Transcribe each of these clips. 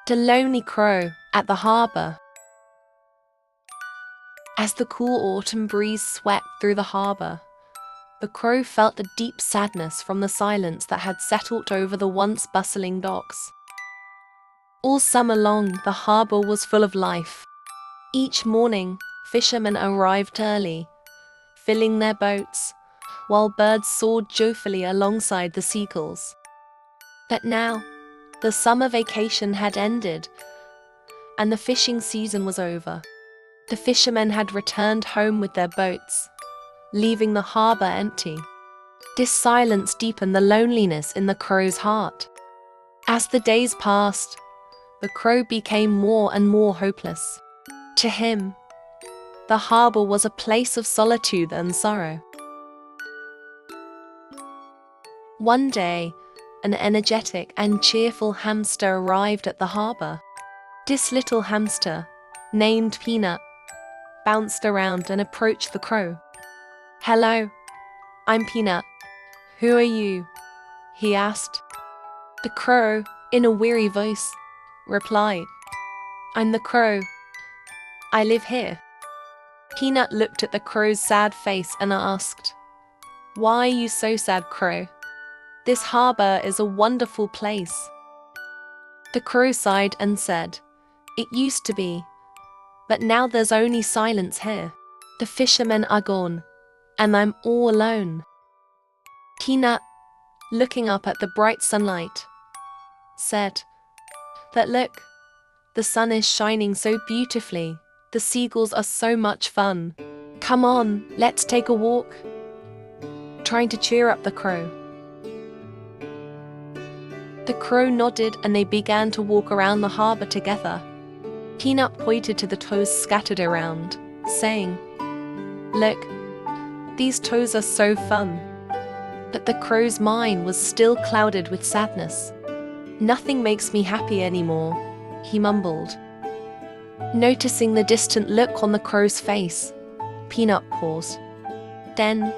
The lonely crow at the harbor. As the cool autumn breeze swept through the harbor, the crow felt a deep sadness from the silence that had settled over the once bustling docks. All summer long, the harbor was full of life. Each morning, fishermen arrived early, filling their boats, while birds soared joyfully alongside the seagulls. But now, the summer vacation had ended, and the fishing season was over. The fishermen had returned home with their boats, leaving the harbor empty. This silence deepened the loneliness in the crow's heart. As the days passed, the crow became more and more hopeless. To him, the harbor was a place of solitude and sorrow. One day, an energetic and cheerful hamster arrived at the harbor. This little hamster, named Peanut, bounced around and approached the crow. "Hello, I'm Peanut. Who are you?" he asked. The crow, in a weary voice, replied, "I'm the crow. I live here." Peanut looked at the crow's sad face and asked, "Why are you so sad, crow? This harbor is a wonderful place." The crow sighed and said, "It used to be, but now there's only silence here. The fishermen are gone, and I'm all alone." Peanut, looking up at the bright sunlight, said, "But look, the sun is shining so beautifully. The seagulls are so much fun. Come on, let's take a walk," trying to cheer up the crow. The crow nodded and they began to walk around the harbor together. Peanut pointed to the toes scattered around, saying, "Look, these toes are so fun." But the crow's mind was still clouded with sadness. "Nothing makes me happy anymore," he mumbled. Noticing the distant look on the crow's face, Peanut paused. Then,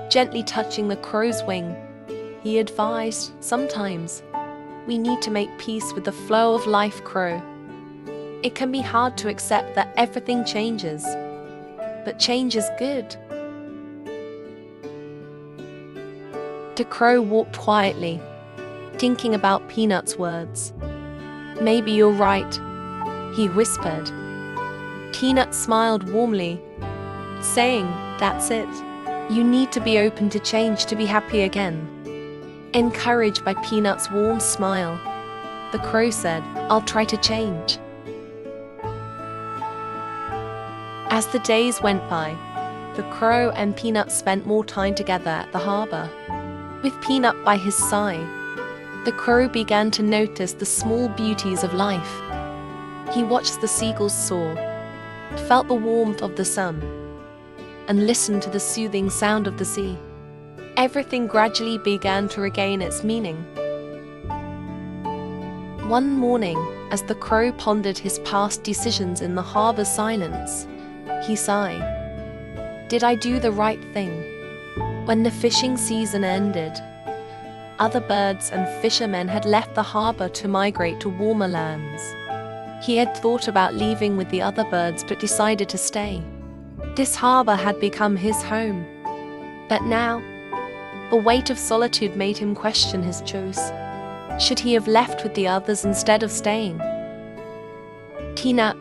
gently touching the crow's wing, he advised, "Sometimes we need to make peace with the flow of life, crow. It can be hard to accept that everything changes, but change is good." The crow walked quietly, thinking about Peanut's words. "Maybe you're right," he whispered. Peanut smiled warmly, saying, "That's it. You need to be open to change to be happy again." Encouraged by Peanut's warm smile, the crow said, "I'll try to change." As the days went by, the crow and Peanut spent more time together at the harbor. With Peanut by his side, the crow began to notice the small beauties of life. He watched the seagulls soar, felt the warmth of the sun, and listened to the soothing sound of the sea. Everything gradually began to regain its meaning. One morning, as the crow pondered his past decisions in the harbor's silence, he sighed. "Did I do the right thing?" When the fishing season ended, other birds and fishermen had left the harbor to migrate to warmer lands. He had thought about leaving with the other birds but decided to stay. This harbor had become his home. But now, the weight of solitude made him question his choice. Should he have left with the others instead of staying? Peanut,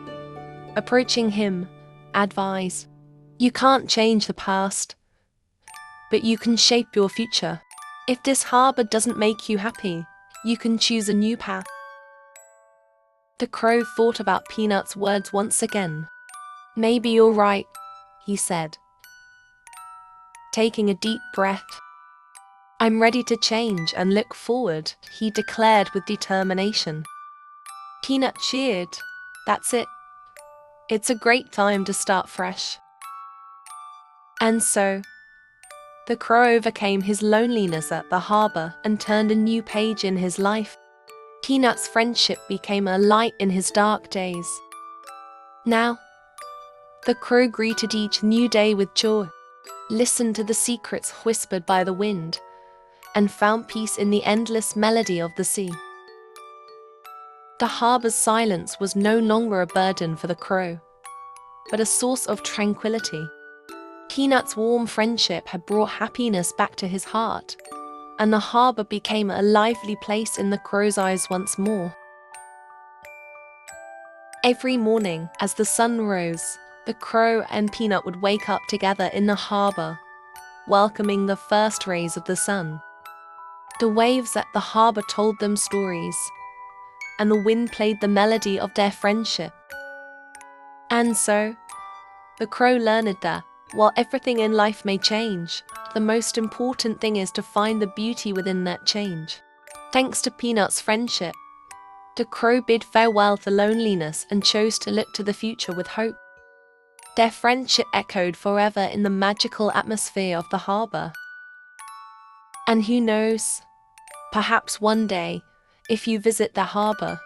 approaching him, advised, "You can't change the past, but you can shape your future. If this harbor doesn't make you happy, you can choose a new path." The crow thought about Peanut's words once again. "Maybe you're right," he said, taking a deep breath. "I'm ready to change and look forward," he declared with determination. Peanut cheered. "That's it. It's a great time to start fresh." And so, the crow overcame his loneliness at the harbor and turned a new page in his life. Peanut's friendship became a light in his dark days. Now, the crow greeted each new day with joy, listened to the secrets whispered by the wind, and found peace in the endless melody of the sea. The harbor's silence was no longer a burden for the crow, but a source of tranquility. Peanut's warm friendship had brought happiness back to his heart, and the harbor became a lively place in the crow's eyes once more. Every morning, as the sun rose, the crow and Peanut would wake up together in the harbor, welcoming the first rays of the sun. The waves at the harbor told them stories, and the wind played the melody of their friendship. And so, the crow learned that, while everything in life may change, the most important thing is to find the beauty within that change. Thanks to Peanut's friendship, the crow bid farewell to loneliness and chose to look to the future with hope. Their friendship echoed forever in the magical atmosphere of the harbor. And who knows, perhaps one day, if you visit the harbor,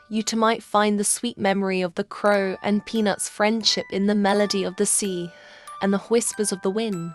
you too might find the sweet memory of the crow and Peanut's friendship in the melody of the sea and the whispers of the wind.